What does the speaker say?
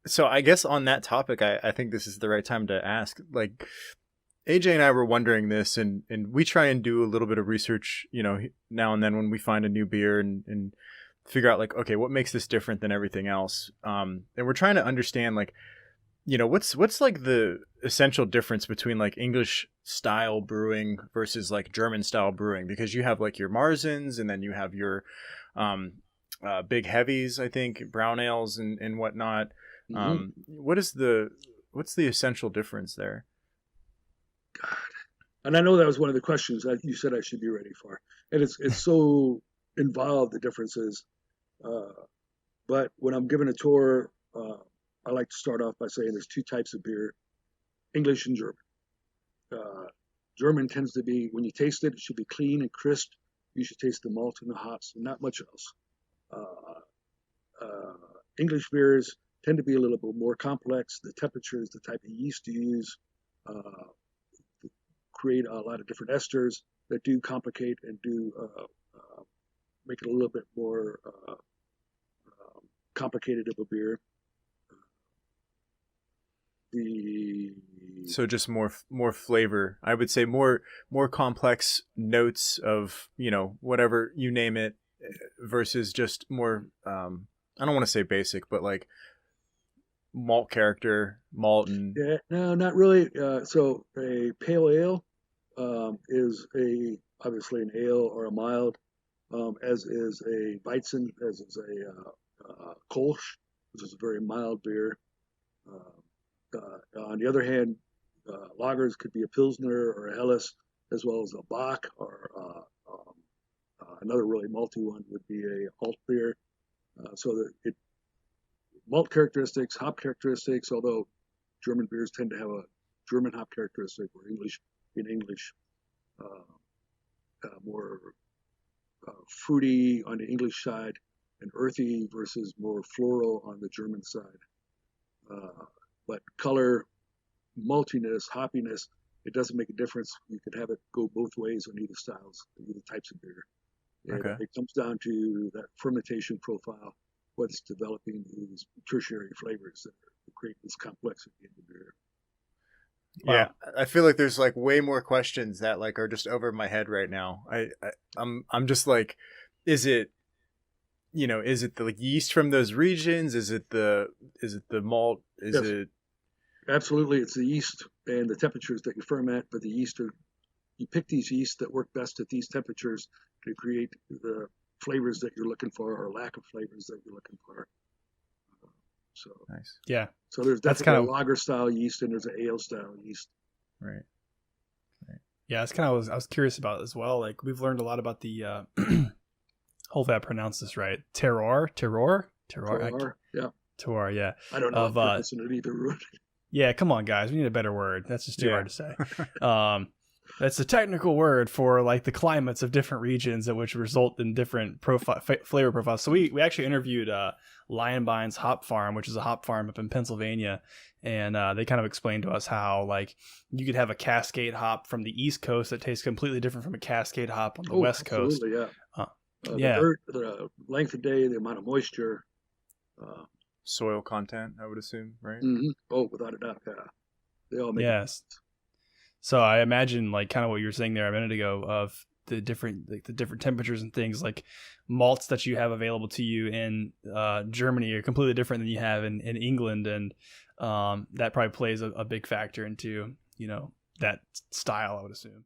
So I guess on that topic, I think this is the right time to ask. Like, AJ and I were wondering this, and we try and do a little bit of research, now and then when we find a new beer and figure out like, okay, what makes this different than everything else? And we're trying to understand like, what's like the essential difference between like English style brewing versus like German style brewing, because you have like your Marzens and then you have your big heavies, I think, brown ales and whatnot. Mm-hmm. What's the essential difference there? God. And I know that was one of the questions that you said I should be ready for. And it's so involved, the differences. Uh, but when I'm giving a tour, I like to start off by saying there's two types of beer, English and German. Uh, German tends to be, when you taste it, it should be clean and crisp. You should taste the malt and the hops and not much else. Uh, English beers tend to be a little bit more complex. The temperatures, the type of yeast you use, uh, create a lot of different esters that do complicate and do make it a little bit more complicated of a beer. The So just more flavor. I would say more complex notes of, whatever you name it, versus just more I don't want to say basic, but like malt character, malt and Yeah, no, not really. So a pale ale is a obviously an ale or a mild, as is a Weizen, as is a Kolsch, which is a very mild beer. On the other hand, lagers could be a Pilsner or a Helles, as well as a Bock, or another really malty one would be a alt beer. So that it malt characteristics, hop characteristics, although German beers tend to have a German hop characteristic, or English, uh, more fruity on the English side and earthy versus more floral on the German side. Uh, but color, maltiness, hoppiness, it doesn't make a difference. You can have it go both ways on either styles, either types of beer. okay. It comes down to that fermentation profile, what's developing these tertiary flavors that create this complexity in the beer. Yeah, Wow. I feel like there's like way more questions that like are just over my head right now. I'm just like, is it is it the like, yeast from those regions? Is it the malt? Is Yes, it absolutely. It's the yeast and the temperatures that you ferment, but the yeast are, you pick these yeasts that work best at these temperatures to create the flavors that you're looking for, or lack of flavors that you're looking for. So, nice? Yeah. so there's That's definitely kind a of lager style yeast and there's an ale style yeast. Right. Right. yeah. That's kind of I was curious about as well. Like we've learned a lot about the hopefully I pronounced this right. Terroir. Yeah. Terroir. Yeah. I don't know Of if pronouncing it either. yeah. Come on, guys. We need a better word. That's just too Yeah. hard to say. That's the technical word for like the climates of different regions, that which result in different flavor profiles. So we actually interviewed Lionbind's Hop Farm, which is a hop farm up in Pennsylvania, and they kind of explained to us how like you could have a Cascade hop from the East Coast that tastes completely different from a Cascade hop on the West Coast. Absolutely, yeah. Uh, The yeah, dirt, the length of day, the amount of moisture. Uh, Soil content, I would assume, right? Oh, without a doubt, yeah. They all make a yes. So I imagine like kind of what you were saying there a minute ago of the different temperatures and things, like malts that you have available to you in Germany are completely different than you have in England, and that probably plays a big factor into that style, I would assume.